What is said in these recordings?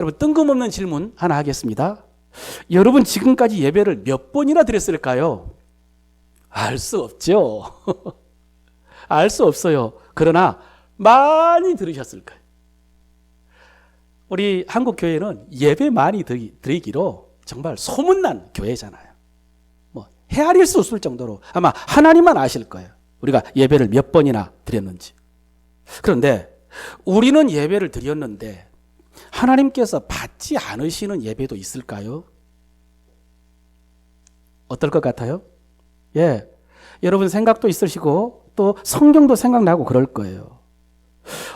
여러분, 뜬금없는 질문 하나 하겠습니다. 여러분, 지금까지 예배를 몇 번이나 드렸을까요? 알 수 없죠. 알 수 없어요. 그러나 많이 들으셨을 거예요. 우리 한국 교회는 예배 많이 드리기로 정말 소문난 교회잖아요. 뭐 헤아릴 수 없을 정도로 아마 하나님만 아실 거예요. 우리가 예배를 몇 번이나 드렸는지. 그런데 우리는 예배를 드렸는데 하나님께서 받지 않으시는 예배도 있을까요? 어떨 것 같아요? 예, 여러분 생각도 있으시고 또 성경도 생각나고 그럴 거예요.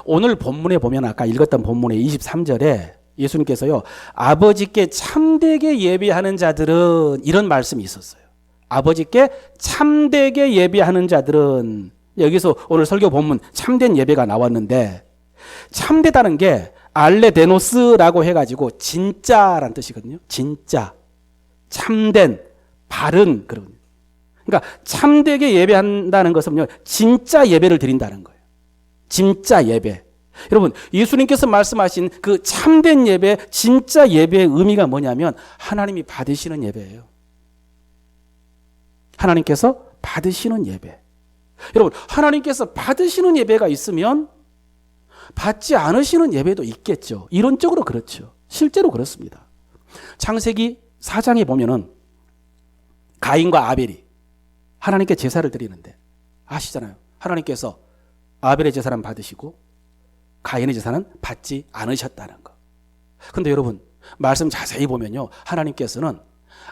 오늘 본문에 보면 아까 읽었던 본문의 23절에 예수님께서요, 아버지께 참되게 예배하는 자들은, 이런 말씀이 있었어요. 아버지께 참되게 예배하는 자들은, 여기서 오늘 설교 본문 참된 예배가 나왔는데, 참되다는 게 알레데노스라고 해가지고 진짜란 뜻이거든요. 진짜, 참된, 바른, 그런. 그러니까 참되게 예배한다는 것은요, 진짜 예배를 드린다는 거예요. 진짜 예배. 여러분, 예수님께서 말씀하신 그 참된 예배, 진짜 예배의 의미가 뭐냐면 하나님이 받으시는 예배예요. 하나님께서 받으시는 예배. 여러분, 하나님께서 받으시는 예배가 있으면 받지 않으시는 예배도 있겠죠. 이론적으로 그렇죠. 실제로 그렇습니다. 창세기 4장에 보면은 가인과 아벨이 하나님께 제사를 드리는데 아시잖아요. 하나님께서 아벨의 제사는 받으시고 가인의 제사는 받지 않으셨다는 거. 그런데 여러분, 말씀 자세히 보면요, 하나님께서는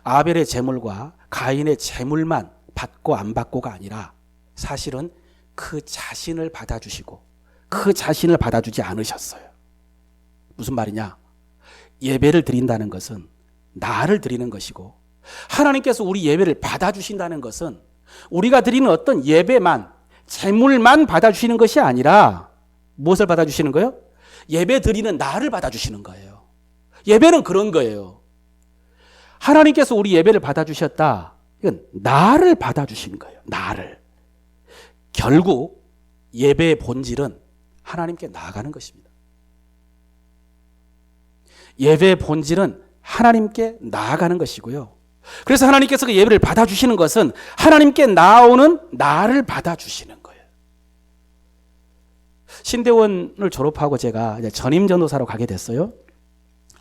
아벨의 제물과 가인의 제물만 받고 안 받고가 아니라 사실은 그 자신을 받아주시고 그 자신을 받아주지 않으셨어요. 무슨 말이냐? 예배를 드린다는 것은 나를 드리는 것이고, 하나님께서 우리 예배를 받아주신다는 것은 우리가 드리는 어떤 예배만, 제물만 받아주시는 것이 아니라 무엇을 받아주시는 거예요? 예배 드리는 나를 받아주시는 거예요. 예배는 그런 거예요. 하나님께서 우리 예배를 받아주셨다. 이건 나를 받아주시는 거예요. 나를. 결국 예배의 본질은 하나님께 나아가는 것입니다. 예배의 본질은 하나님께 나아가는 것이고요. 그래서 하나님께서 그 예배를 받아주시는 것은 하나님께 나오는 나를 받아주시는 거예요. 신대원을 졸업하고 제가 전임 전도사로 가게 됐어요.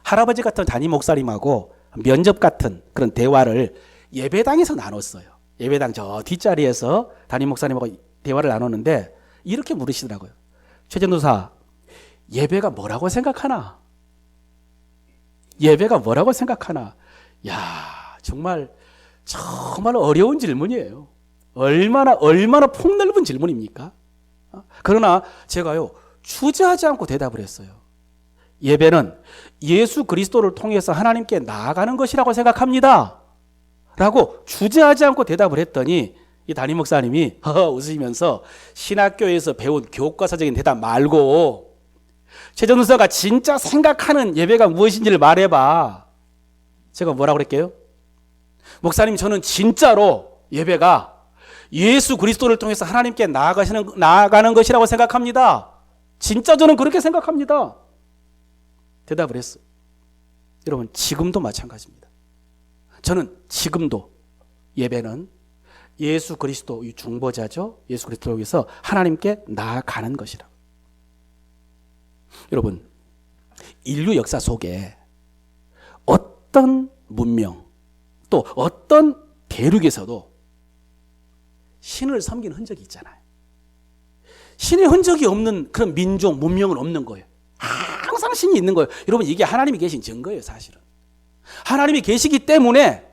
할아버지 같은 담임 목사님하고 면접 같은 그런 대화를 예배당에서 나눴어요. 예배당 저 뒷자리에서 담임 목사님하고 대화를 나눴는데 이렇게 물으시더라고요. 최 전도사, 예배가 뭐라고 생각하나? 예배가 뭐라고 생각하나? 야, 정말 어려운 질문이에요. 얼마나 폭넓은 질문입니까? 그러나 제가요, 주저하지 않고 대답을 했어요. 예배는 예수 그리스도를 통해서 하나님께 나아가는 것이라고 생각합니다. 라고 주저하지 않고 대답을 했더니 이 담임 목사님이 웃으시면서 신학교에서 배운 교과서적인 대답 말고 최 전도사가 진짜 생각하는 예배가 무엇인지를 말해봐. 제가 뭐라고 그랬게요? 목사님, 저는 진짜로 예배가 예수 그리스도를 통해서 하나님께 나아가는 것이라고 생각합니다. 진짜 저는 그렇게 생각합니다. 대답을 했어요. 여러분, 지금도 마찬가지입니다. 저는 지금도 예배는 예수 그리스도, 이 중보자죠. 예수 그리스도를 위해서 하나님께 나아가는 것이라. 여러분, 인류 역사 속에 어떤 문명 또 어떤 대륙에서도 신을 섬기는 흔적이 있잖아요. 신의 흔적이 없는 그런 민족, 문명은 없는 거예요. 항상 신이 있는 거예요. 여러분, 이게 하나님이 계신 증거예요, 사실은. 하나님이 계시기 때문에,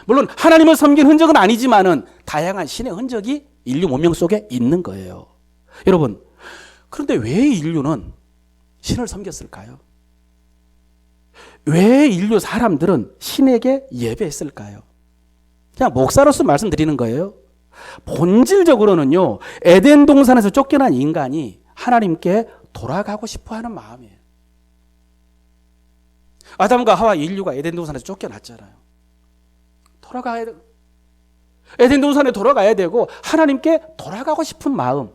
물론 하나님을 섬긴 흔적은 아니지만은 다양한 신의 흔적이 인류 문명 속에 있는 거예요. 여러분, 그런데 왜 인류는 신을 섬겼을까요? 왜 인류 사람들은 신에게 예배했을까요? 그냥 목사로서 말씀드리는 거예요. 본질적으로는요, 에덴 동산에서 쫓겨난 인간이 하나님께 돌아가고 싶어 하는 마음이에요. 아담과 하와 인류가 에덴 동산에서 쫓겨났잖아요. 에덴 동산에 돌아가야 되고 하나님께 돌아가고 싶은 마음,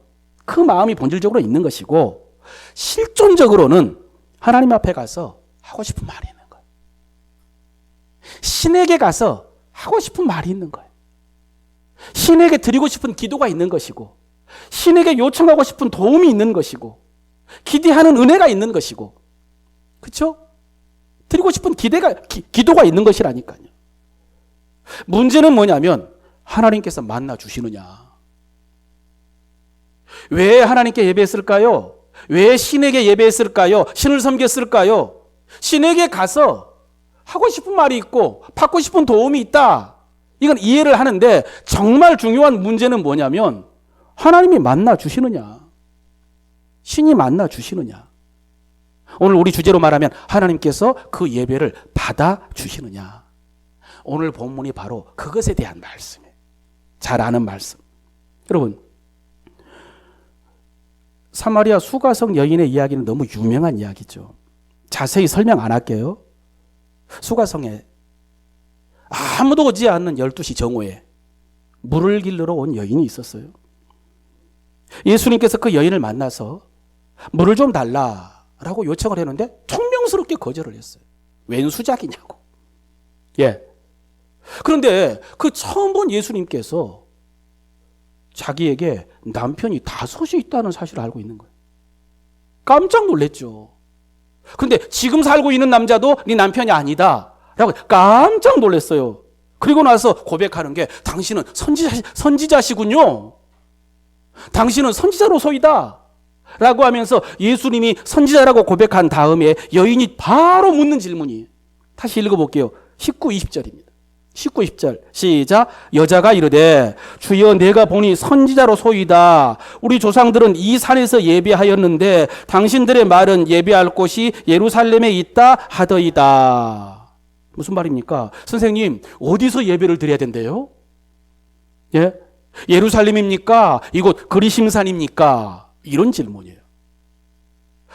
그 마음이 본질적으로 있는 것이고, 실존적으로는 하나님 앞에 가서 하고 싶은 말이 있는 거예요. 신에게 가서 하고 싶은 말이 있는 거예요. 신에게 드리고 싶은 기도가 있는 것이고, 신에게 요청하고 싶은 도움이 있는 것이고, 기대하는 은혜가 있는 것이고, 그렇죠? 드리고 싶은 기도가 있는 것이라니까요. 문제는 뭐냐면 하나님께서 만나 주시느냐. 왜 하나님께 예배했을까요? 왜 신에게 예배했을까요? 신을 섬겼을까요? 신에게 가서 하고 싶은 말이 있고 받고 싶은 도움이 있다. 이건 이해를 하는데 정말 중요한 문제는 뭐냐면 하나님이 만나 주시느냐. 신이 만나 주시느냐. 오늘 우리 주제로 말하면 하나님께서 그 예배를 받아 주시느냐. 오늘 본문이 바로 그것에 대한 말씀이에요. 잘 아는 말씀. 여러분, 사마리아 수가성 여인의 이야기는 너무 유명한 이야기죠. 자세히 설명 안 할게요. 수가성에 아무도 오지 않는 12시 정오에 물을 길르러 온 여인이 있었어요. 예수님께서 그 여인을 만나서 물을 좀 달라라고 요청을 했는데 총명스럽게 거절을 했어요. 웬 수작이냐고. 예. 그런데 그 처음 본 예수님께서 자기에게 남편이 5이 있다는 사실을 알고 있는 거예요. 깜짝 놀랐죠. 근데 지금 살고 있는 남자도 네 남편이 아니다 라고 깜짝 놀랐어요. 그리고 나서 고백하는 게 당신은 선지자시군요. 당신은 선지자로소이다 라고 하면서 예수님이 선지자라고 고백한 다음에 여인이 바로 묻는 질문이, 다시 읽어볼게요. 19, 20절입니다. 19, 20절 시작. 여자가 이르되 주여 내가 보니 선지자로소이다. 우리 조상들은 이 산에서 예배하였는데 당신들의 말은 예배할 곳이 예루살렘에 있다 하더이다. 무슨 말입니까? 선생님, 어디서 예배를 드려야 된대요? 예? 예루살렘입니까? 이곳 그리심산입니까? 이런 질문이에요.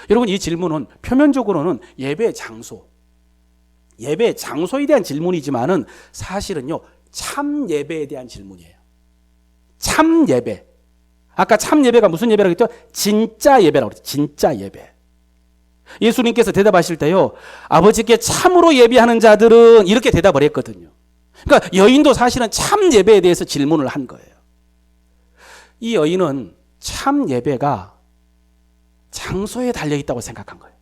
여러분, 이 질문은 표면적으로는 예배 장소에 대한 질문이지만은 사실은요, 참 예배에 대한 질문이에요. 참 예배. 아까 참 예배가 무슨 예배라고 했죠? 진짜 예배라고 그랬죠. 진짜 예배. 예수님께서 대답하실 때요, 아버지께 참으로 예배하는 자들은 이렇게 대답을 했거든요. 그러니까 여인도 사실은 참 예배에 대해서 질문을 한 거예요. 이 여인은 참 예배가 장소에 달려있다고 생각한 거예요.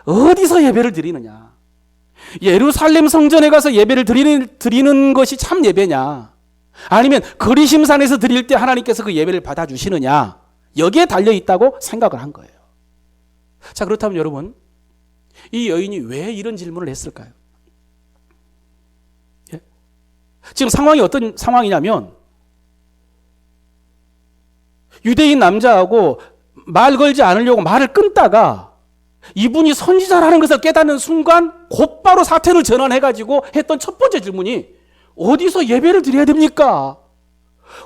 어디서 예배를 드리느냐. 예루살렘 성전에 가서 예배를 드리는 것이 참 예배냐, 아니면 그리심산에서 드릴 때 하나님께서 그 예배를 받아주시느냐, 여기에 달려있다고 생각을 한 거예요. 자, 그렇다면 여러분, 이 여인이 왜 이런 질문을 했을까요? 예? 지금 상황이 어떤 상황이냐면 유대인 남자하고 말 걸지 않으려고 말을 끊다가 이분이 선지자라는 것을 깨닫는 순간 곧바로 사태를 전환해가지고 했던 첫 번째 질문이 어디서 예배를 드려야 됩니까?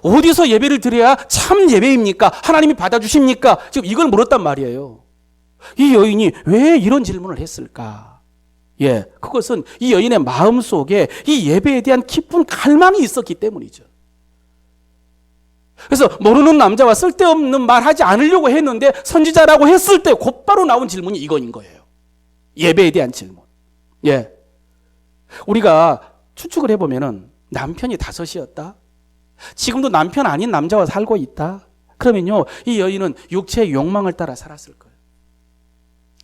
어디서 예배를 드려야 참 예배입니까? 하나님이 받아주십니까? 지금 이걸 물었단 말이에요. 이 여인이 왜 이런 질문을 했을까? 예, 그것은 이 여인의 마음속에 이 예배에 대한 깊은 갈망이 있었기 때문이죠. 그래서 모르는 남자와 쓸데없는 말 하지 않으려고 했는데 선지자라고 했을 때 곧바로 나온 질문이 이거인 거예요. 예배에 대한 질문. 예. 우리가 추측을 해보면은 남편이 5이었다. 지금도 남편 아닌 남자와 살고 있다. 그러면요, 이 여인은 육체의 욕망을 따라 살았을 거예요.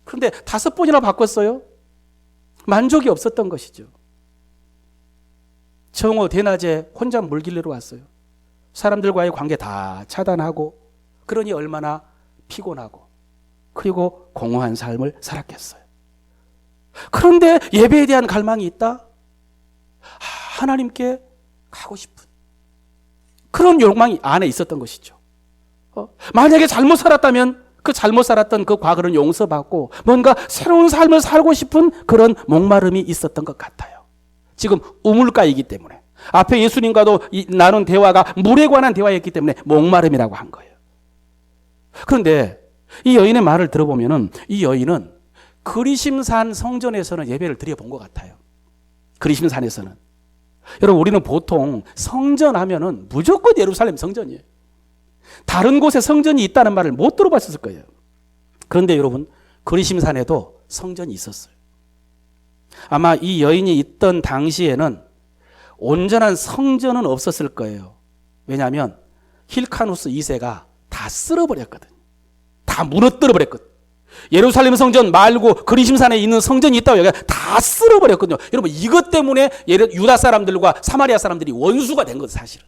그런데 5번이나 바꿨어요. 만족이 없었던 것이죠. 정오 대낮에 혼자 물 길르러 왔어요. 사람들과의 관계 다 차단하고, 그러니 얼마나 피곤하고 그리고 공허한 삶을 살았겠어요. 그런데 예배에 대한 갈망이 있다? 하나님께 가고 싶은 그런 욕망이 안에 있었던 것이죠. 만약에 잘못 살았다면 그 잘못 살았던 그 과거를 용서받고 뭔가 새로운 삶을 살고 싶은 그런 목마름이 있었던 것 같아요. 지금 우물가이기 때문에, 앞에 예수님과도 나눈 대화가 물에 관한 대화였기 때문에 목마름이라고 한 거예요. 그런데 이 여인의 말을 들어보면은 이 여인은 그리심산 성전에서는 예배를 드려본 것 같아요. 그리심산에서는. 여러분, 우리는 보통 성전 하면은 무조건 예루살렘 성전이에요. 다른 곳에 성전이 있다는 말을 못 들어봤을 거예요. 그런데 여러분, 그리심산에도 성전이 있었어요. 아마 이 여인이 있던 당시에는 온전한 성전은 없었을 거예요. 왜냐하면 힐카누스 2세가 다 쓸어버렸거든. 다 무너뜨려 버렸거든. 예루살렘 성전 말고 그리심산에 있는 성전이 있다고 여기가 다 쓸어버렸거든요. 여러분 이것 때문에 유다 사람들과 사마리아 사람들이 원수가 된 거죠, 사실은.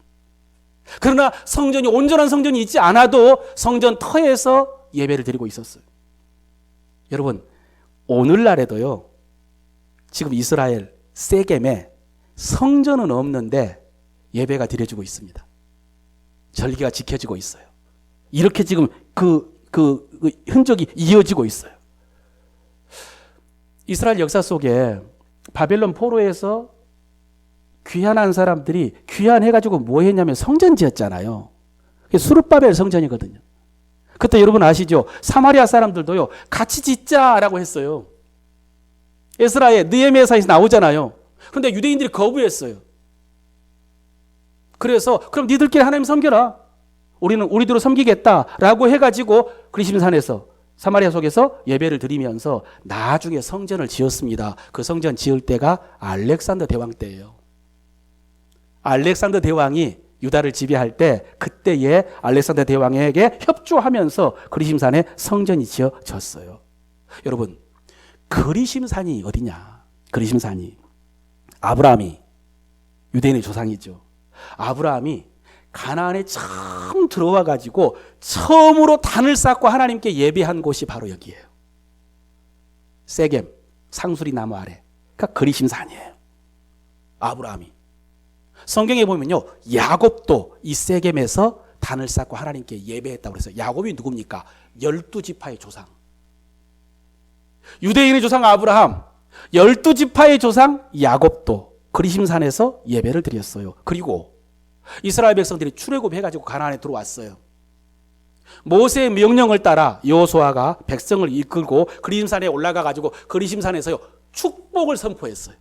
그러나 성전이 온전한 성전이 있지 않아도 성전 터에서 예배를 드리고 있었어요. 여러분 오늘날에도요. 지금 이스라엘 세겜에 성전은 없는데 예배가 드려지고 있습니다. 절기가 지켜지고 있어요. 이렇게 지금 그 흔적이 이어지고 있어요. 이스라엘 역사 속에 바벨론 포로에서 귀환한 사람들이 귀환해가지고 뭐 했냐면 성전 지었잖아요. 수룹바벨 성전이거든요. 그때 여러분 아시죠? 사마리아 사람들도요, 같이 짓자라고 했어요. 에스라의 느헤미야서에서 나오잖아요. 그런데 유대인들이 거부했어요. 그래서 그럼 니들끼리 하나님 섬겨라. 우리는 우리대로 섬기겠다라고 해가지고 그리심산에서 사마리아 속에서 예배를 드리면서 나중에 성전을 지었습니다. 그 성전 지을 때가 알렉산더 대왕 때예요. 알렉산더 대왕이 유다를 지배할 때 그때에 알렉산더 대왕에게 협조하면서 그리심산에 성전이 지어졌어요. 여러분 그리심산이 어디냐? 그리심산이 아브라함이 유대인의 조상이죠. 아브라함이 가나안에 처음 들어와 가지고 처음으로 단을 쌓고 하나님께 예배한 곳이 바로 여기예요. 세겜 상수리 나무 아래. 그러니까 그리심산이에요. 아브라함이. 성경에 보면요. 야곱도 이 세겜에서 단을 쌓고 하나님께 예배했다고 그랬어요. 야곱이 누굽니까? 12지파의 조상. 유대인의 조상 아브라함, 12지파의 조상 야곱도 그리심산에서 예배를 드렸어요. 그리고 이스라엘 백성들이 출애굽해가지고 가나안에 들어왔어요. 모세의 명령을 따라 여호수아가 백성을 이끌고 그리심산에 올라가가지고 그리심산에서요 축복을 선포했어요.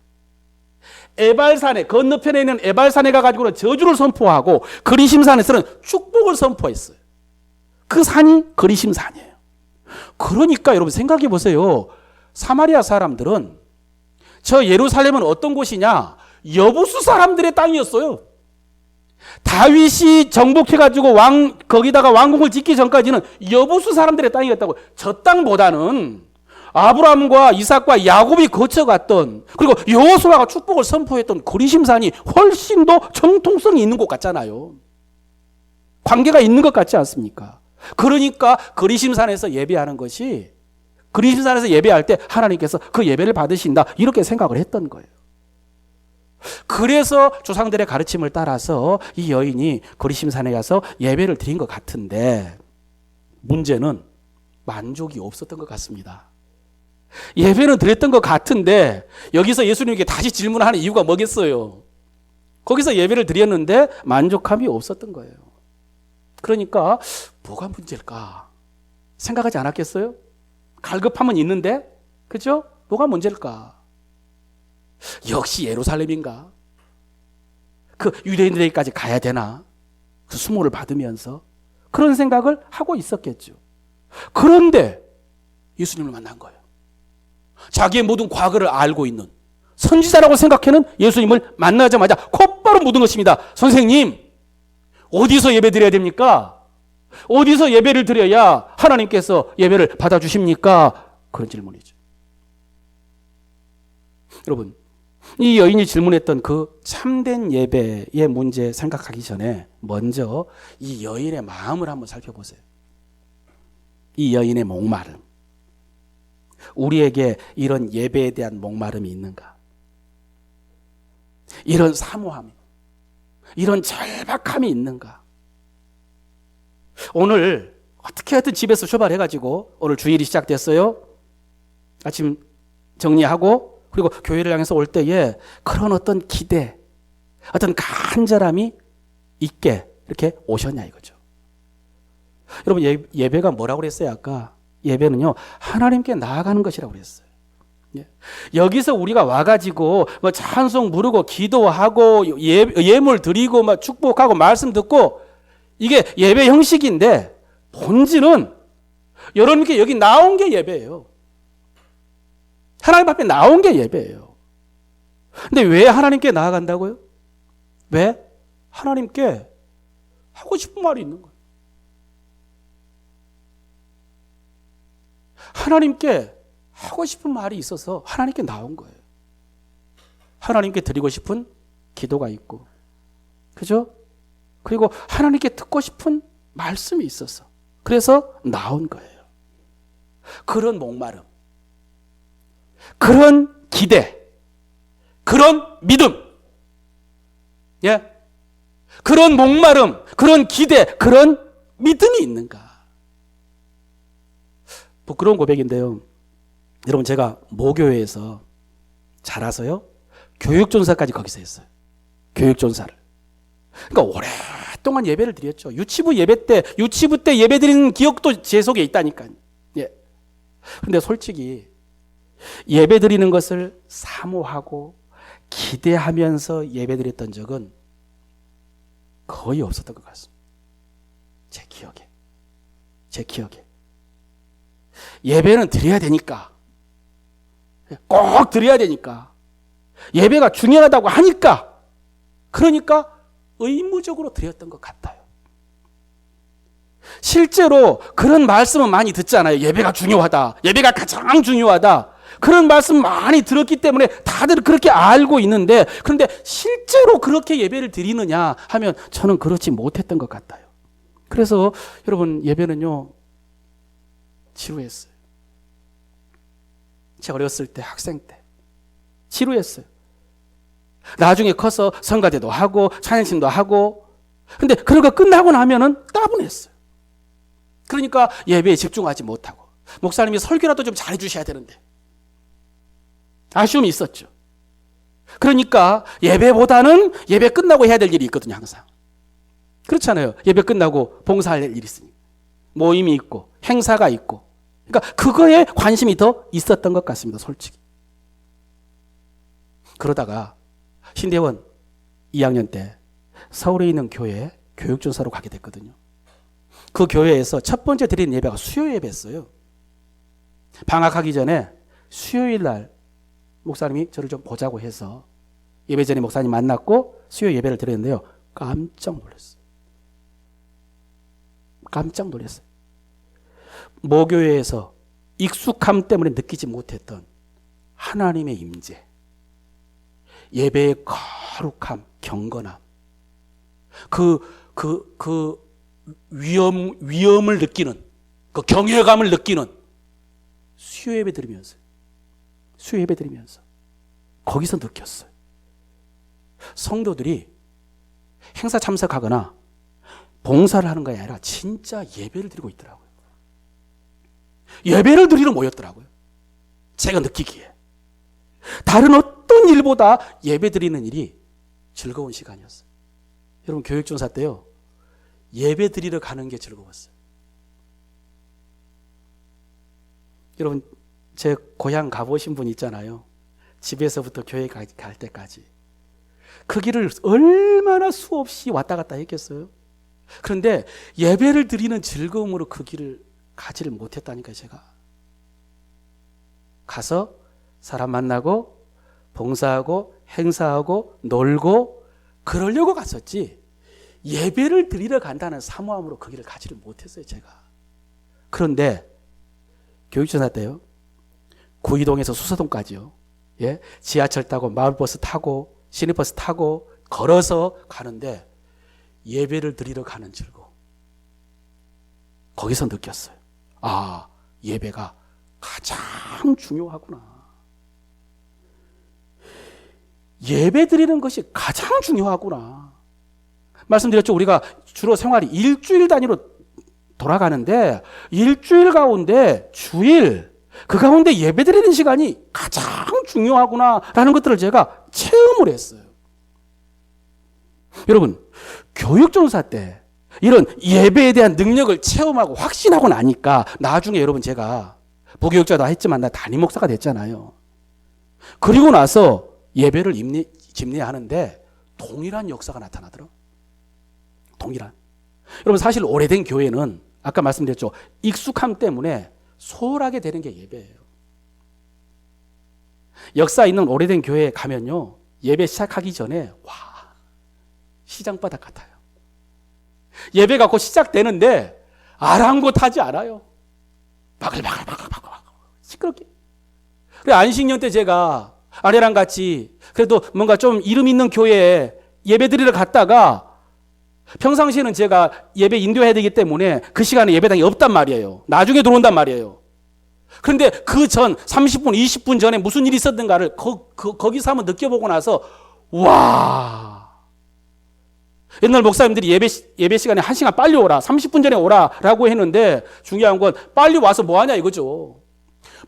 에발산에 건너편에 있는 에발산에 가가지고는 저주를 선포하고 그리심산에서는 축복을 선포했어요. 그 산이 그리심산이에요. 그러니까 여러분 생각해 보세요. 사마리아 사람들은 저 예루살렘은 어떤 곳이냐? 여부수 사람들의 땅이었어요. 다윗이 정복해가지고 거기다가 왕궁을 짓기 전까지는 여부수 사람들의 땅이었다고. 저 땅보다는 아브라함과 이삭과 야곱이 거쳐갔던, 그리고 여호수아가 축복을 선포했던 그리심산이 훨씬 더 정통성이 있는 곳 같잖아요. 관계가 있는 것 같지 않습니까? 그러니까 그리심산에서 예배하는 것이, 그리심산에서 예배할 때 하나님께서 그 예배를 받으신다 이렇게 생각을 했던 거예요. 그래서 조상들의 가르침을 따라서 이 여인이 그리심산에 가서 예배를 드린 것 같은데 문제는 만족이 없었던 것 같습니다. 예배는 드렸던 것 같은데 여기서 예수님께 다시 질문하는 이유가 뭐겠어요? 거기서 예배를 드렸는데 만족함이 없었던 거예요. 그러니까 뭐가 문제일까? 생각하지 않았겠어요? 갈급함은 있는데, 그죠? 뭐가 문제일까? 역시 예루살렘인가? 그 유대인들에게까지 가야 되나? 그 수모를 받으면서 그런 생각을 하고 있었겠죠. 그런데 예수님을 만난 거예요. 자기의 모든 과거를 알고 있는 선지자라고 생각하는 예수님을 만나자마자 곧바로 묻은 것입니다. 선생님, 어디서 예배 드려야 됩니까? 어디서 예배를 드려야 하나님께서 예배를 받아주십니까? 그런 질문이죠. 여러분, 이 여인이 질문했던 그 참된 예배의 문제 생각하기 전에 먼저 이 여인의 마음을 한번 살펴보세요. 이 여인의 목마름. 우리에게 이런 예배에 대한 목마름이 있는가? 이런 사모함이, 이런 절박함이 있는가? 오늘 어떻게 하여튼 집에서 출발해가지고 오늘 주일이 시작됐어요. 아침 정리하고 그리고 교회를 향해서 올 때에 그런 어떤 기대, 어떤 간절함이 있게 이렇게 오셨냐 이거죠. 여러분 예배가 뭐라고 그랬어요 아까? 예배는요 하나님께 나아가는 것이라고 그랬어요. 여기서 우리가 와가지고 뭐 찬송 부르고 기도하고 예물 드리고 막 축복하고 말씀 듣고 이게 예배 형식인데 본질은 여러분께 여기 나온 게 예배예요. 하나님 앞에 나온 게 예배예요. 근데 왜 하나님께 나아간다고요? 왜? 하나님께 하고 싶은 말이 있는 거예요. 하나님께 하고 싶은 말이 있어서 하나님께 나온 거예요. 하나님께 드리고 싶은 기도가 있고, 그죠? 그리고 하나님께 듣고 싶은 말씀이 있어서 그래서 나온 거예요. 그런 목마름, 그런 기대, 그런 믿음, 예, 그런 목마름, 그런 기대, 그런 믿음이 있는가? 부끄러운 고백인데요. 여러분, 제가 모교회에서 자라서요, 교육전사까지 거기서 했어요. 교육전사를. 그러니까 오랫동안 예배를 드렸죠. 유치부 때 예배 드리는 기억도 제 속에 있다니까요. 예. 근데 솔직히 예배 드리는 것을 사모하고 기대하면서 예배 드렸던 적은 거의 없었던 것 같습니다. 제 기억에. 예배는 드려야 되니까. 꼭 드려야 되니까. 예배가 중요하다고 하니까. 그러니까 의무적으로 드렸던 것 같아요. 실제로 그런 말씀은 많이 듣잖아요. 예배가 중요하다. 예배가 가장 중요하다. 그런 말씀 많이 들었기 때문에 다들 그렇게 알고 있는데, 그런데 실제로 그렇게 예배를 드리느냐 하면 저는 그렇지 못했던 것 같아요. 그래서 여러분, 예배는요, 지루했어요. 제가 어렸을 때, 학생 때 지루했어요. 나중에 커서 성가대도 하고 찬양팀도 하고, 근데 그런 거 끝나고 나면은 따분했어요. 그러니까 예배에 집중하지 못하고, 목사님이 설교라도 좀 잘해 주셔야 되는데 아쉬움이 있었죠. 그러니까 예배보다는 예배 끝나고 해야 될 일이 있거든요. 항상 그렇잖아요. 예배 끝나고 봉사할 일이 있으니 모임이 있고 행사가 있고, 그러니까 그거에 관심이 더 있었던 것 같습니다. 솔직히. 그러다가 신대원 2학년 때 서울에 있는 교회에 교육전사로 가게 됐거든요. 그 교회에서 첫 번째 드린 예배가 수요 예배였어요. 방학하기 전에 수요일 날 목사님이 저를 좀 보자고 해서 예배 전에 목사님 만났고 수요 예배를 드렸는데요. 깜짝 놀랐어요. 모교회에서 익숙함 때문에 느끼지 못했던 하나님의 임재, 예배의 거룩함, 경건함, 그 위험을 느끼는, 그 경외감을 느끼는 수요 예배 드리면서 거기서 느꼈어요. 성도들이 행사 참석하거나 봉사를 하는 것이 아니라 진짜 예배를 드리고 있더라고요. 예배를 드리러 모였더라고요. 제가 느끼기에. 다른 어떤 일보다 예배 드리는 일이 즐거운 시간이었어요. 여러분, 교육전사 때요, 예배 드리러 가는 게 즐거웠어요. 여러분, 제 고향 가보신 분 있잖아요. 집에서부터 교회 갈 때까지. 그 길을 얼마나 수없이 왔다 갔다 했겠어요. 그런데 예배를 드리는 즐거움으로 그 길을 가지를 못했다니까요. 제가 가서 사람 만나고 봉사하고 행사하고 놀고 그러려고 갔었지, 예배를 드리러 간다는 사모함으로 그 길을 가지를 못했어요. 제가. 그런데 교육전사 때요, 구이동에서 수서동까지요, 예, 지하철 타고 마을버스 타고 시내버스 타고 걸어서 가는데 예배를 드리러 가는 즐거움, 거기서 느꼈어요. 아, 예배가 가장 중요하구나. 예배 드리는 것이 가장 중요하구나. 말씀드렸죠. 우리가 주로 생활이 일주일 단위로 돌아가는데 일주일 가운데 주일, 그 가운데 예배 드리는 시간이 가장 중요하구나라는 것들을 제가 체험을 했어요. 여러분, 교육전사 때 이런 예배에 대한 능력을 체험하고 확신하고 나니까 나중에 여러분, 제가 부교육자도 했지만 나 담임 목사가 됐잖아요. 그리고 나서 예배를 집례하는데 동일한 역사가 나타나더라고요. 동일한. 여러분, 사실 오래된 교회는 아까 말씀드렸죠. 익숙함 때문에 소홀하게 되는 게 예배예요. 역사 있는 오래된 교회에 가면요, 예배 시작하기 전에 와, 시장바닥 같아요. 예배가 곧 시작되는데 아랑곳하지 않아요. 바글바글 시끄럽게. 그래 안식년 때 제가 아내랑 같이 그래도 뭔가 좀 이름 있는 교회에 예배 드리러 갔다가 평상시에는 제가 예배 인도해야 되기 때문에 그 시간에 예배당이 없단 말이에요. 나중에 들어온단 말이에요. 그런데 그 전 30분, 20분 전에 무슨 일이 있었는가를 거기서 한번 느껴보고 나서 와, 옛날 목사님들이 예배 시간에 1시간 빨리 오라, 30분 전에 오라라고 했는데 중요한 건 빨리 와서 뭐 하냐 이거죠.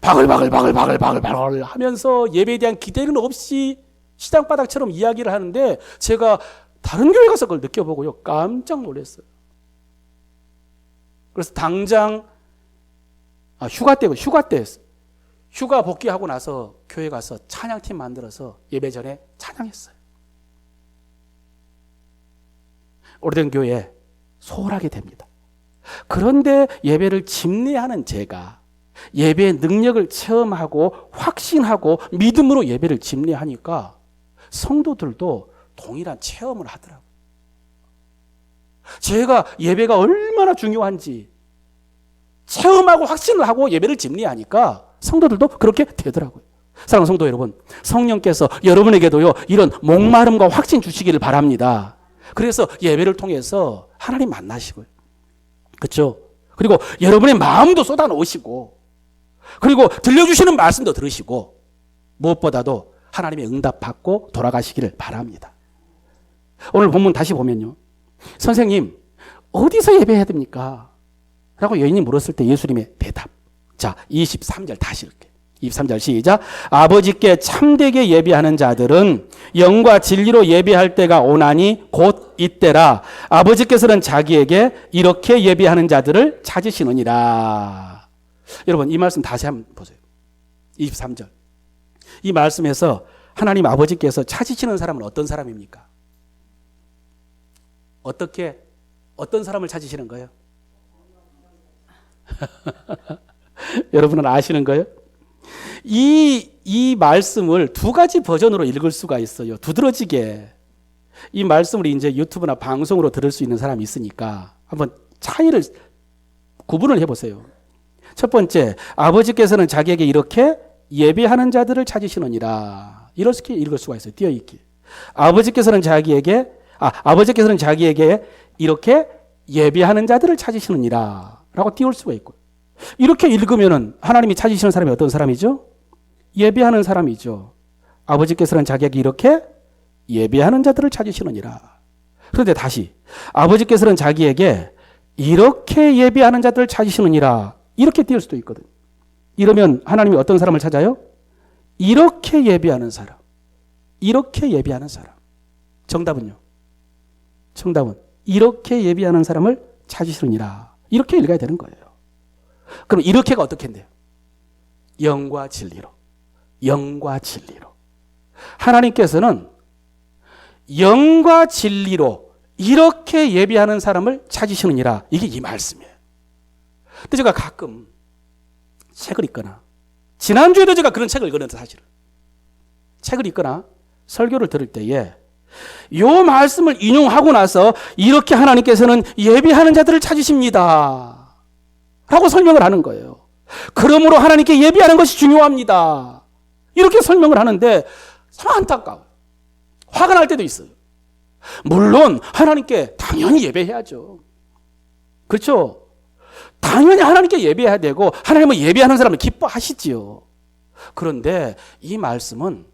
바글바글 하면서 예배에 대한 기대는 없이 시장바닥처럼 이야기를 하는데 제가 다른 교회 가서 그걸 느껴보고요. 깜짝 놀랐어요. 그래서 당장 휴가 복귀하고 나서 교회 가서 찬양팀 만들어서 예배 전에 찬양했어요. 오래된 교회에 소홀하게 됩니다. 그런데 예배를 집례하는 제가 예배의 능력을 체험하고 확신하고 믿음으로 예배를 집례하니까 성도들도 동일한 체험을 하더라고요. 제가 예배가 얼마나 중요한지 체험하고 확신을 하고 예배를 집례하니까 성도들도 그렇게 되더라고요. 사랑하는 성도 여러분, 성령께서 여러분에게도요 이런 목마름과 확신 주시기를 바랍니다. 그래서 예배를 통해서 하나님 만나시고요. 그렇죠? 그리고 여러분의 마음도 쏟아놓으시고 그리고 들려주시는 말씀도 들으시고 무엇보다도 하나님의 응답 받고 돌아가시기를 바랍니다. 오늘 본문 다시 보면요. 선생님, 어디서 예배해야 됩니까? 라고 여인이 물었을 때 예수님의 대답. 자, 23절 다시 읽을게요. 23절 시작. 아버지께 참되게 예배하는 자들은 영과 진리로 예배할 때가 오나니 곧 이때라. 아버지께서는 자기에게 이렇게 예배하는 자들을 찾으시느니라. 여러분, 이 말씀 다시 한번 보세요. 23절. 이 말씀에서 하나님 아버지께서 찾으시는 사람은 어떤 사람입니까? 어떤 사람을 찾으시는 거예요? 여러분은 아시는 거예요? 이 말씀을 두 가지 버전으로 읽을 수가 있어요. 두드러지게. 이 말씀을 이제 유튜브나 방송으로 들을 수 있는 사람이 있으니까 한번 차이를 구분을 해보세요. 첫 번째, 아버지께서는 자기에게 이렇게 예배하는 자들을 찾으시느니라. 이렇게 읽을 수가 있어요. 띄어있기. 아버지께서는 자기에게 이렇게 예배하는 자들을 찾으시느니라. 라고 띄울 수가 있고. 이렇게 읽으면은 하나님이 찾으시는 사람이 어떤 사람이죠? 예배하는 사람이죠. 아버지께서는 자기에게 이렇게 예배하는 자들을 찾으시느니라. 그런데 다시 아버지께서는 자기에게 이렇게 예배하는 자들을 찾으시느니라. 이렇게 띄울 수도 있거든. 이러면 하나님이 어떤 사람을 찾아요? 이렇게 예배하는 사람. 이렇게 예배하는 사람. 정답은요? 정답은 이렇게 예배하는 사람을 찾으시느니라. 이렇게 읽어야 되는 거예요. 그럼 이렇게가 어떻게 한대요? 영과 진리로. 영과 진리로. 하나님께서는 영과 진리로 이렇게 예배하는 사람을 찾으시느니라. 이게 이 말씀이에요. 근데 제가 가끔 책을 읽거나 지난주에도 제가 그런 책을 읽었는데 사실은 책을 읽거나 설교를 들을 때에 이 말씀을 인용하고 나서 이렇게 하나님께서는 예배하는 자들을 찾으십니다. 라고 설명을 하는 거예요. 그러므로 하나님께 예배하는 것이 중요합니다. 이렇게 설명을 하는데 참 안타까워요. 화가 날 때도 있어요. 물론 하나님께 당연히 예배해야죠. 그렇죠? 당연히 하나님께 예배해야 되고 하나님은 예배하는 사람을 기뻐하시지요. 그런데 이 말씀은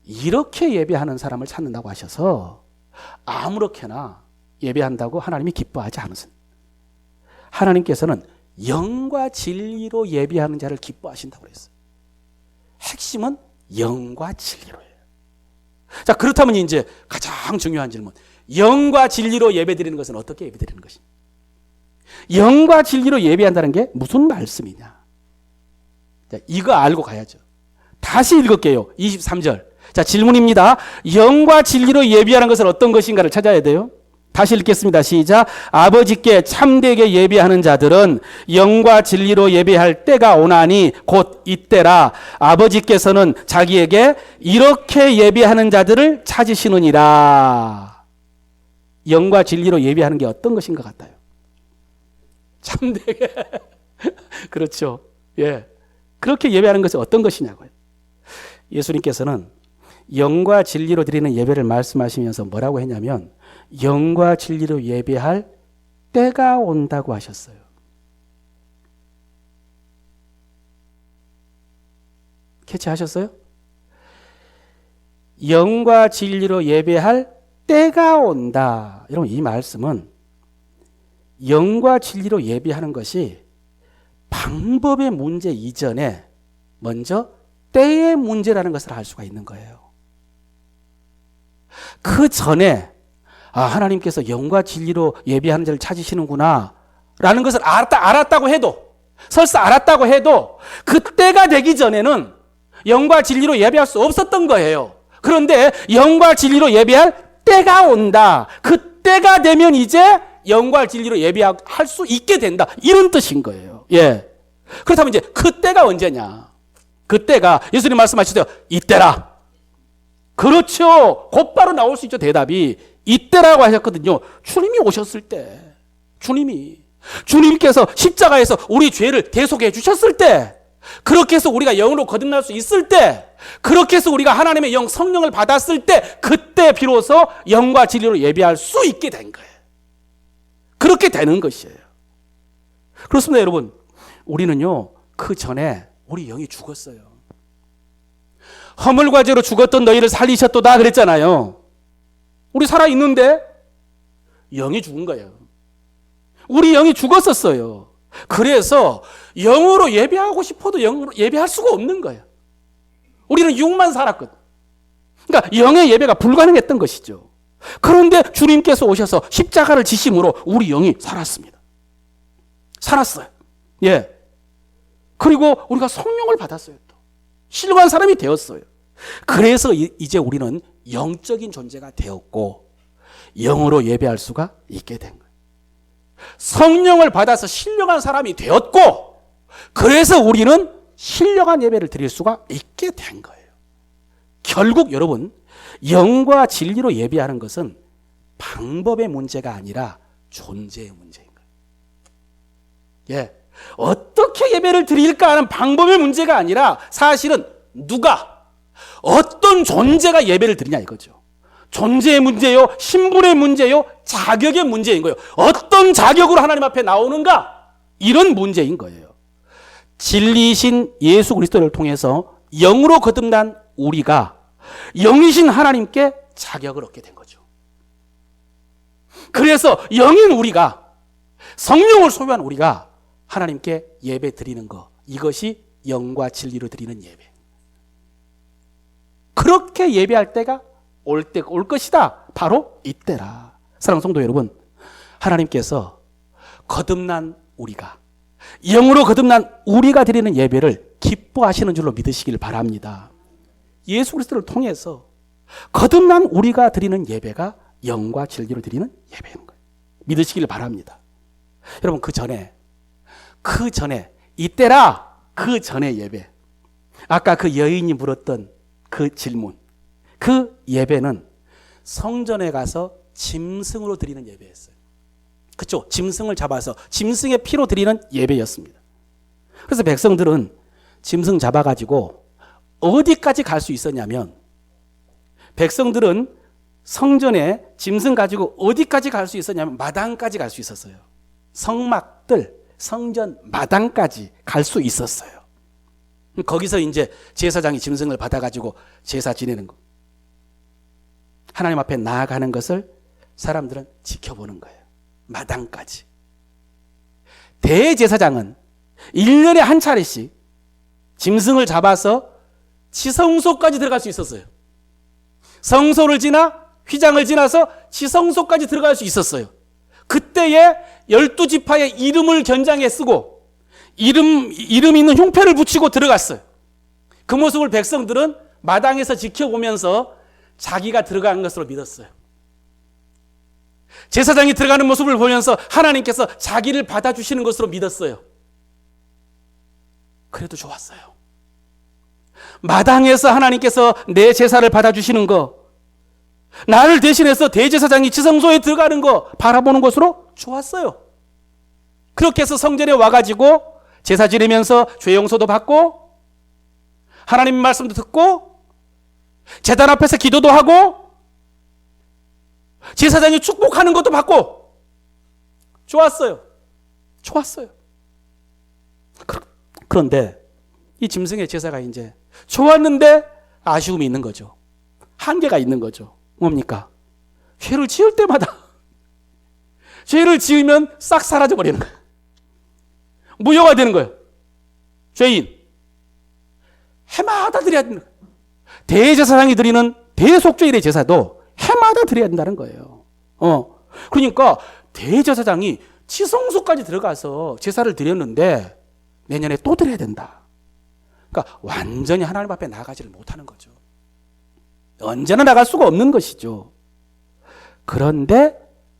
이렇게 예배하는 사람을 찾는다고 하셔서 아무렇게나 예배한다고 하나님이 기뻐하지 않으세요. 하나님께서는 영과 진리로 예배하는 자를 기뻐하신다고 그랬어요. 핵심은 영과 진리로예요. 자, 그렇다면 이제 가장 중요한 질문. 영과 진리로 예배드리는 것은 어떻게 예배드리는 것이냐? 영과 진리로 예배한다는 게 무슨 말씀이냐? 자, 이거 알고 가야죠. 다시 읽을게요. 23절. 자, 질문입니다. 영과 진리로 예배하는 것은 어떤 것인가를 찾아야 돼요. 다시 읽겠습니다. 시작. 아버지께 참되게 예배하는 자들은 영과 진리로 예배할 때가 오나니 곧 이때라. 아버지께서는 자기에게 이렇게 예배하는 자들을 찾으시느니라. 영과 진리로 예배하는 게 어떤 것인 것 같아요? 참되게. 그렇죠. 예. 그렇게 예배하는 것이 어떤 것이냐고요. 예수님께서는 영과 진리로 드리는 예배를 말씀하시면서 뭐라고 했냐면 영과 진리로 예배할 때가 온다고 하셨어요. 캐치하셨어요? 영과 진리로 예배할 때가 온다. 여러분, 이 말씀은 영과 진리로 예배하는 것이 방법의 문제 이전에 먼저 때의 문제라는 것을 알 수가 있는 거예요. 그 전에 하나님께서 영과 진리로 예배하는 자를 찾으시는구나 라는 것을 알았다고 해도, 설사 알았다고 해도 그때가 되기 전에는 영과 진리로 예배할 수 없었던 거예요. 그런데 영과 진리로 예배할 때가 온다. 그 때가 되면 이제 영과 진리로 예배할 수 있게 된다. 이런 뜻인 거예요. 예. 그렇다면 이제 그 때가 언제냐? 그 때가 예수님 말씀하시죠. 이때라. 그렇죠. 곧바로 나올 수 있죠. 대답이. 이때라고 하셨거든요. 주님이 오셨을 때. 주님께서 십자가에서 우리 죄를 대속해 주셨을 때, 그렇게 해서 우리가 영으로 거듭날 수 있을 때, 그렇게 해서 우리가 하나님의 영 성령을 받았을 때, 그때 비로소 영과 진리로 예배할 수 있게 된 거예요. 그렇게 되는 것이에요. 그렇습니다, 여러분. 우리는요, 그 전에 우리 영이 죽었어요. 허물과 죄로 죽었던 너희를 살리셨도다 그랬잖아요. 우리 살아있는데 영이 죽은 거예요. 우리 영이 죽었었어요. 그래서 영으로 예배하고 싶어도 영으로 예배할 수가 없는 거예요. 우리는 육만 살았거든. 그러니까 영의 예배가 불가능했던 것이죠. 그런데 주님께서 오셔서 십자가를 지심으로 우리 영이 살았습니다. 살았어요. 예. 그리고 우리가 성령을 받았어요. 또 신령한 사람이 되었어요. 그래서 이제 우리는 영적인 존재가 되었고 영으로 예배할 수가 있게 된 거예요. 성령을 받아서 신령한 사람이 되었고, 그래서 우리는 신령한 예배를 드릴 수가 있게 된 거예요. 결국 여러분, 영과 진리로 예배하는 것은 방법의 문제가 아니라 존재의 문제인 거예요. 예. 어떻게 예배를 드릴까 하는 방법의 문제가 아니라 사실은 누가, 어떤 존재가 예배를 드리냐 이거죠. 존재의 문제요, 신분의 문제요, 자격의 문제인 거예요. 어떤 자격으로 하나님 앞에 나오는가? 이런 문제인 거예요. 진리이신 예수 그리스도를 통해서 영으로 거듭난 우리가 영이신 하나님께 자격을 얻게 된 거죠. 그래서 영인 우리가, 성령을 소유한 우리가 하나님께 예배 드리는 것, 이것이 영과 진리로 드리는 예배. 그렇게 예배할 때가 올 것이다. 바로 이때라. 사랑하는 성도 여러분, 하나님께서 거듭난 우리가, 영으로 거듭난 우리가 드리는 예배를 기뻐하시는 줄로 믿으시길 바랍니다. 예수 그리스도를 통해서 거듭난 우리가 드리는 예배가 영과 진리로 드리는 예배인 거예요. 믿으시길 바랍니다. 여러분, 그 전에 이때라, 그 전에 예배, 아까 그 여인이 물었던 그 질문, 그 예배는 성전에 가서 짐승으로 드리는 예배였어요. 그렇죠? 짐승을 잡아서 짐승의 피로 드리는 예배였습니다. 그래서 백성들은 짐승 잡아가지고 어디까지 갈 수 있었냐면, 백성들은 성전에 짐승 가지고 어디까지 갈 수 있었냐면 마당까지 갈 수 있었어요. 성막들, 성전 마당까지 갈 수 있었어요. 거기서 이제 제사장이 짐승을 받아가지고 제사 지내는 거, 하나님 앞에 나아가는 것을 사람들은 지켜보는 거예요. 마당까지. 대제사장은 1년에 한 차례씩 짐승을 잡아서 지성소까지 들어갈 수 있었어요. 성소를 지나 휘장을 지나서 지성소까지 들어갈 수 있었어요. 그때에 12지파의 이름을 견장에 쓰고 이름 있는 흉패를 붙이고 들어갔어요. 그 모습을 백성들은 마당에서 지켜보면서 자기가 들어간 것으로 믿었어요. 제사장이 들어가는 모습을 보면서 하나님께서 자기를 받아주시는 것으로 믿었어요. 그래도 좋았어요. 마당에서 하나님께서 내 제사를 받아주시는 거, 나를 대신해서 대제사장이 지성소에 들어가는 거 바라보는 것으로 좋았어요. 그렇게 해서 성전에 와가지고 제사 지내면서 죄 용서도 받고 하나님 말씀도 듣고 제단 앞에서 기도도 하고 제사장이 축복하는 것도 받고 좋았어요. 좋았어요. 그런데 이 짐승의 제사가 이제 좋았는데 아쉬움이 있는 거죠. 한계가 있는 거죠. 뭡니까? 죄를 지을 때마다 죄를 지으면 싹 사라져 버리는 거예요. 무효가 되는 거예요. 죄인 해마다 드려야 되는 거예요. 대제사장이 드리는 대속죄일의 제사도 해마다 드려야 된다는 거예요. 그러니까 대제사장이 지성소까지 들어가서 제사를 드렸는데 내년에 또 드려야 된다. 그러니까 완전히 하나님 앞에 나가지를 못하는 거죠. 언제나 나갈 수가 없는 것이죠. 그런데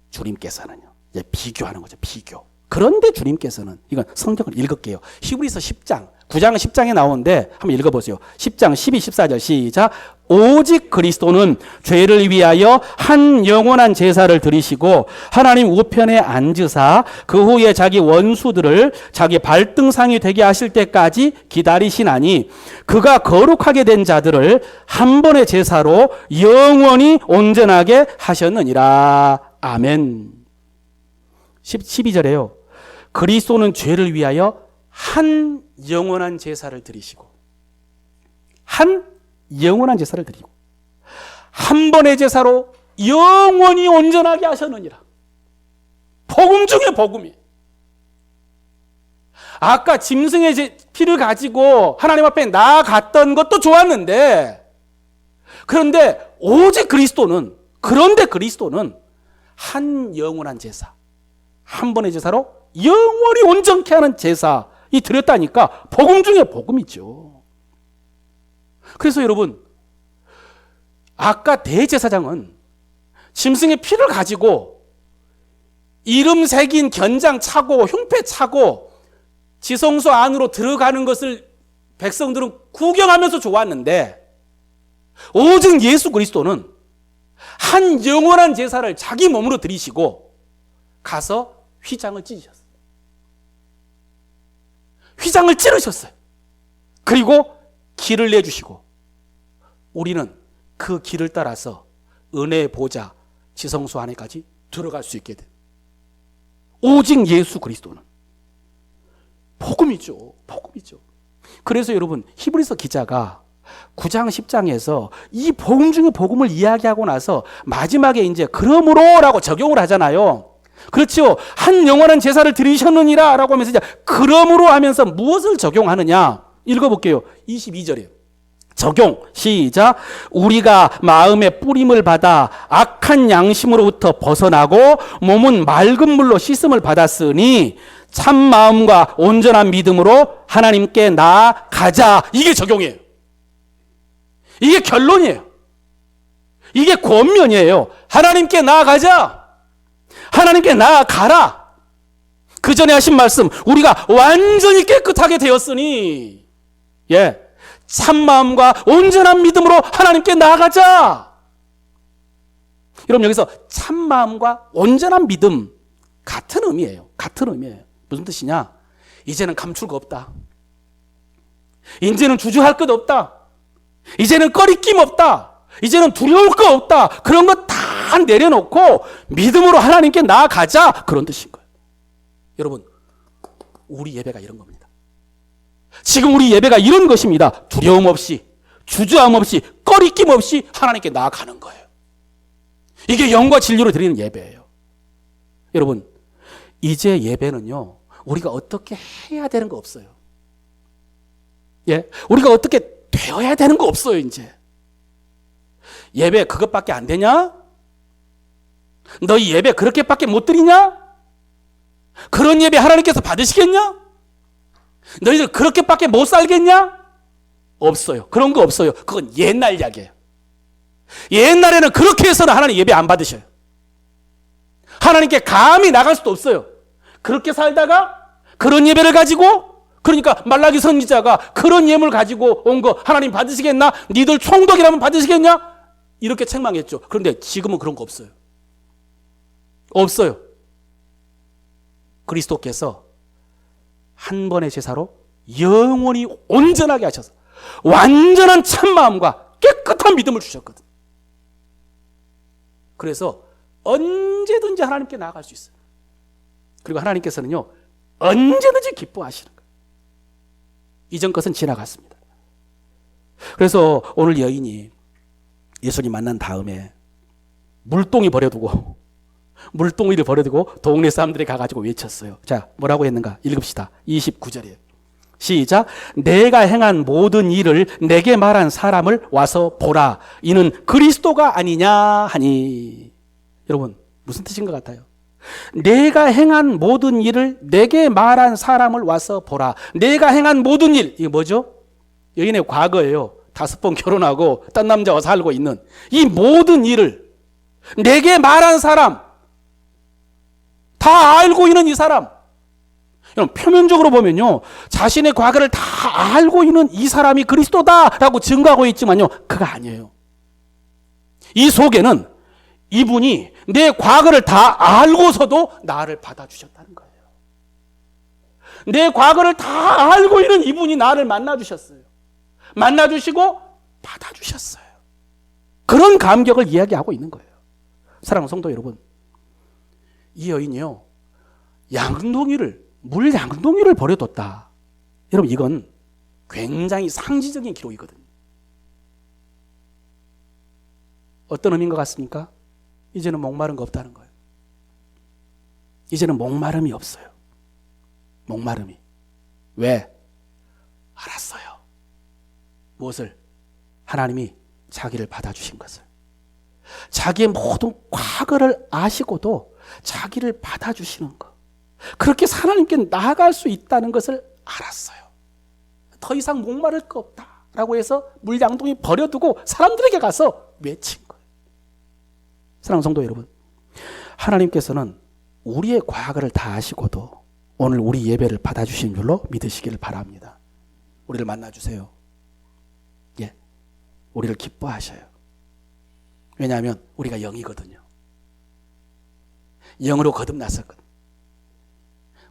주님께서는요, 이제 비교하는 거죠. 비교. 그런데 주님께서는, 이건 성경을 읽을게요. 히브리서 10장, 9장 10장에 나오는데 한번 읽어보세요. 10장 12, 14절 시작. 오직 그리스도는 죄를 위하여 한 영원한 제사를 드리시고 하나님 우편에 앉으사 그 후에 자기 원수들을 자기 발등상이 되게 하실 때까지 기다리시나니 그가 거룩하게 된 자들을 한 번의 제사로 영원히 온전하게 하셨느니라. 아멘. 12절에요. 그리스도는 죄를 위하여 한 영원한 제사를 드리시고 한 영원한 제사를 드리고 한 번의 제사로 영원히 온전하게 하셨느니라. 복음 중에 복음이. 아까 짐승의 피를 가지고 하나님 앞에 나아갔던 것도 좋았는데 그런데 오직 그리스도는 그런데 그리스도는 한 영원한 제사 한 번의 제사로 영원히 온전케 하는 제사 이 드렸다니까 복음 중에 복음이죠. 그래서 여러분 아까 대제사장은 짐승의 피를 가지고 이름 새긴 견장 차고 흉패 차고 지성소 안으로 들어가는 것을 백성들은 구경하면서 좋았는데 오직 예수 그리스도는 한 영원한 제사를 자기 몸으로 드리시고 가서 휘장을 찢으셨어요. 휘장을 찌르셨어요. 그리고 길을 내주시고 우리는 그 길을 따라서 은혜의 보좌 지성소 안에까지 들어갈 수 있게 돼. 오직 예수 그리스도는 복음이죠. 복음이죠. 그래서 여러분 히브리서 기자가 9장 10장에서 이 복음 중에 복음을 이야기하고 나서 마지막에 이제 그러므로라고 적용을 하잖아요. 그렇죠. 한 영원한 제사를 드리셨느니라 라고 하면서 이제 그러므로 하면서 무엇을 적용하느냐 읽어볼게요. 22절이에요. 적용 시작. 우리가 마음의 뿌림을 받아 악한 양심으로부터 벗어나고 몸은 맑은 물로 씻음을 받았으니 참 마음과 온전한 믿음으로 하나님께 나아가자. 이게 적용이에요. 이게 결론이에요. 이게 권면이에요. 하나님께 나아가자. 하나님께 나아가라. 그 전에 하신 말씀 우리가 완전히 깨끗하게 되었으니 참마음과 온전한 믿음으로 하나님께 나아가자. 여러분 여기서 참마음과 온전한 믿음 같은 의미예요. 같은 의미예요. 무슨 뜻이냐? 이제는 감출 거 없다. 이제는 주저할 것 없다. 이제는 꺼리낌 없다. 이제는 두려울 거 없다. 그런 거 다 내려놓고 믿음으로 하나님께 나아가자. 그런 뜻인 거예요. 여러분 우리 예배가 이런 겁니다. 지금 우리 예배가 이런 것입니다. 두려움 없이 주저함 없이 꺼리낌 없이 하나님께 나아가는 거예요. 이게 영과 진리로 드리는 예배예요. 여러분 이제 예배는요 우리가 어떻게 해야 되는 거 없어요. 우리가 어떻게 되어야 되는 거 없어요. 이제 예배 그것밖에 안 되냐? 너희 예배 그렇게밖에 못 드리냐? 그런 예배 하나님께서 받으시겠냐? 너희들 그렇게밖에 못 살겠냐? 없어요. 그런 거 없어요. 그건 옛날 이야기예요. 옛날에는 그렇게 해서는 하나님 예배 안 받으셔요. 하나님께 감히 나갈 수도 없어요. 그렇게 살다가 그런 예배를 가지고, 그러니까 말라기 선지자가 그런 예물 가지고 온 거 하나님 받으시겠나? 니들 총독이라면 받으시겠냐? 이렇게 책망했죠. 그런데 지금은 그런 거 없어요. 없어요. 그리스도께서 한 번의 제사로 영원히 온전하게 하셔서 완전한 참마음과 깨끗한 믿음을 주셨거든. 그래서 언제든지 하나님께 나아갈 수 있어요. 그리고 하나님께서는요, 언제든지 기뻐하시는 거예요. 이전 것은 지나갔습니다. 그래서 오늘 여인이 예수님 만난 다음에 물동이 버려두고, 물동이를 버려두고 동네 사람들이 가가지고 외쳤어요. 자, 뭐라고 했는가? 읽읍시다. 29절이에요. 시작. 내가 행한 모든 일을 내게 말한 사람을 와서 보라. 이는 그리스도가 아니냐 하니. 여러분, 무슨 뜻인 것 같아요? 내가 행한 모든 일을 내게 말한 사람을 와서 보라. 내가 행한 모든 일, 이게 뭐죠? 여인의 과거예요. 5번 결혼하고 딴 남자와 살고 있는 이 모든 일을 내게 말한 사람, 다 알고 있는 이 사람. 여러분, 표면적으로 보면요, 자신의 과거를 다 알고 있는 이 사람이 그리스도다라고 증거하고 있지만요, 그거 아니에요. 이 속에는 이분이 내 과거를 다 알고서도 나를 받아주셨다는 거예요. 내 과거를 다 알고 있는 이분이 나를 만나주셨어요. 만나주시고 받아주셨어요. 그런 감격을 이야기하고 있는 거예요. 사랑하는 성도 여러분, 이 여인이요, 물 양동이를 버려뒀다. 여러분, 이건 굉장히 상징적인 기록이거든요. 어떤 의미인 것 같습니까? 이제는 목마른 거 없다는 거예요. 이제는 목마름이 없어요. 목마름이. 왜? 알았어요. 무엇을? 하나님이 자기를 받아주신 것을. 자기의 모든 과거를 아시고도 자기를 받아주시는 것. 그렇게 하나님께 나아갈 수 있다는 것을 알았어요. 더 이상 목마를 거 없다라고 해서 물양동이 버려두고 사람들에게 가서 외친 거예요. 사랑하는 성도 여러분, 하나님께서는 우리의 과거를 다 아시고도 오늘 우리 예배를 받아주신 줄로 믿으시기를 바랍니다. 우리를 만나주세요. 예, 우리를 기뻐하셔요. 왜냐하면 우리가 영이거든요. 영으로 거듭났었거든요.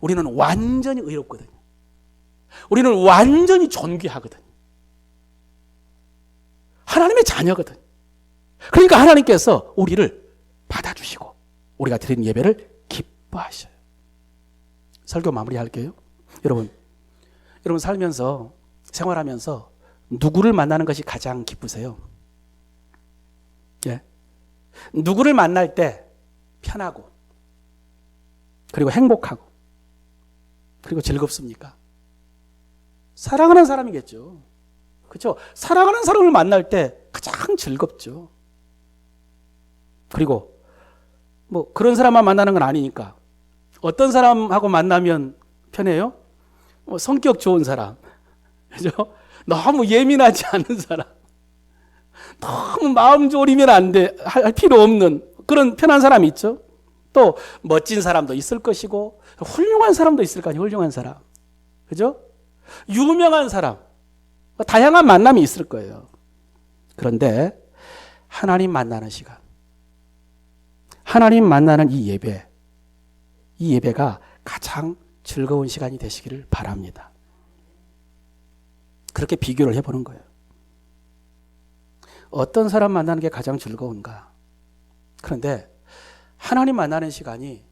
우리는 완전히 의롭거든요. 우리는 완전히 존귀하거든요. 하나님의 자녀거든요. 그러니까 하나님께서 우리를 받아주시고 우리가 드리는 예배를 기뻐하셔요. 설교 마무리할게요. 여러분 살면서, 생활하면서 누구를 만나는 것이 가장 기쁘세요? 예. 누구를 만날 때 편하고, 그리고 행복하고, 그리고 즐겁습니까? 사랑하는 사람이겠죠. 그렇죠? 사랑하는 사람을 만날 때 가장 즐겁죠. 그리고 뭐 그런 사람만 만나는 건 아니니까 어떤 사람하고 만나면 편해요? 뭐 성격 좋은 사람, 그죠? 너무 예민하지 않은 사람, 너무 마음 졸이면 안 돼, 할 필요 없는 그런 편한 사람이 있죠. 또 멋진 사람도 있을 것이고 훌륭한 사람도 있을 거 아니에요. 훌륭한 사람, 그죠? 유명한 사람, 다양한 만남이 있을 거예요. 그런데 하나님 만나는 시간, 하나님 만나는 이 예배가 가장 즐거운 시간이 되시기를 바랍니다. 그렇게 비교를 해보는 거예요. 어떤 사람 만나는 게 가장 즐거운가? 그런데 하나님 만나는 시간이,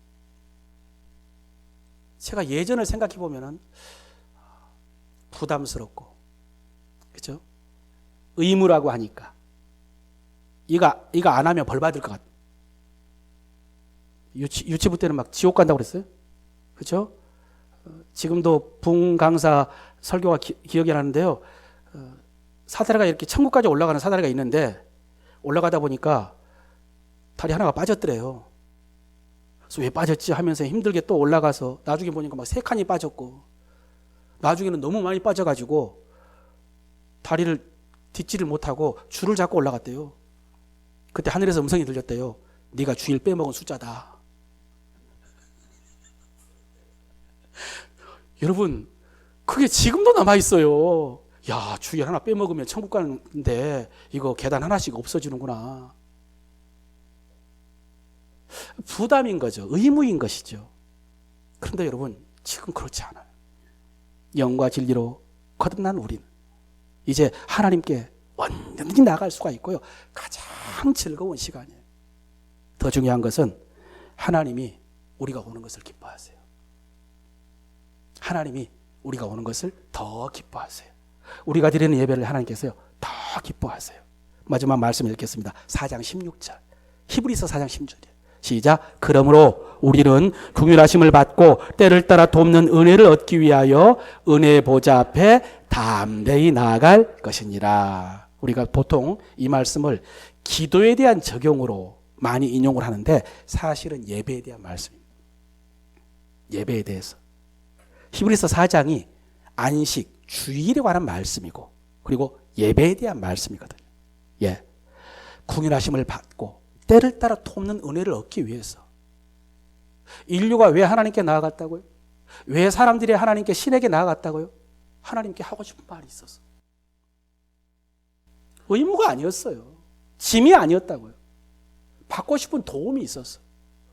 제가 예전을 생각해 보면은 부담스럽고, 그죠? 의무라고 하니까 이거 안 하면 벌 받을 것 같아. 유치부 때는 막 지옥 간다고 그랬어요. 그죠? 지금도 붕 강사 설교가 기억이 나는데요. 사다리가 이렇게 천국까지 올라가는 사다리가 있는데 올라가다 보니까 다리 하나가 빠졌더래요. 그래서 왜 빠졌지 하면서 힘들게 또 올라가서 나중에 보니까 막 3칸이 빠졌고, 나중에는 너무 많이 빠져가지고 다리를 딛지를 못하고 줄을 잡고 올라갔대요. 그때 하늘에서 음성이 들렸대요. 네가 주일 빼먹은 숫자다. 여러분, 그게 지금도 남아있어요. 야, 주일 하나 빼먹으면 천국 가는데 이거 계단 하나씩 없어지는구나. 부담인 거죠. 의무인 것이죠. 그런데 여러분, 지금 그렇지 않아요. 영과 진리로 거듭난 우리는 이제 하나님께 완전히 나갈 수가 있고요. 가장 즐거운 시간이에요. 더 중요한 것은 하나님이 우리가 오는 것을 기뻐하세요. 하나님이 우리가 오는 것을 더 기뻐하세요. 우리가 드리는 예배를 하나님께서요 더 기뻐하세요. 마지막 말씀 읽겠습니다. 4장 16절. 히브리서 4장 16절이에요. 시작. 그러므로 우리는 긍휼하심을 받고 때를 따라 돕는 은혜를 얻기 위하여 은혜의 보좌 앞에 담대히 나아갈 것이니라. 우리가 보통 이 말씀을 기도에 대한 적용으로 많이 인용을 하는데 사실은 예배에 대한 말씀입니다. 예배에 대해서. 히브리서 4장이 안식, 주일에 관한 말씀이고 그리고 예배에 대한 말씀이거든요. 예. 긍휼하심을 받고 때를 따라 돕는 은혜를 얻기 위해서. 인류가 왜 하나님께 나아갔다고요? 왜 사람들이 하나님께 신에게 나아갔다고요? 하나님께 하고 싶은 말이 있었어. 의무가 아니었어요. 짐이 아니었다고요. 받고 싶은 도움이 있었어.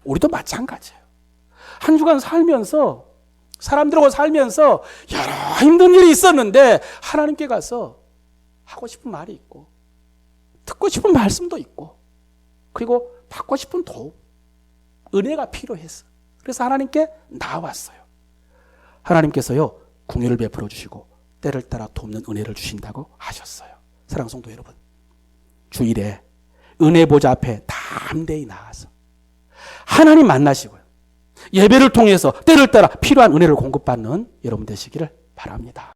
우리도 마찬가지예요. 한 주간 살면서 사람들하고 살면서 여러 힘든 일이 있었는데 하나님께 가서 하고 싶은 말이 있고 듣고 싶은 말씀도 있고 그리고 받고 싶은 도움, 은혜가 필요했어. 그래서 하나님께 나왔어요. 하나님께서요 긍휼을 베풀어 주시고 때를 따라 돕는 은혜를 주신다고 하셨어요. 사랑하는 성도 여러분, 주일에 은혜 보좌 앞에 담대히 나와서 하나님 만나시고요. 예배를 통해서 때를 따라 필요한 은혜를 공급받는 여러분 되시기를 바랍니다.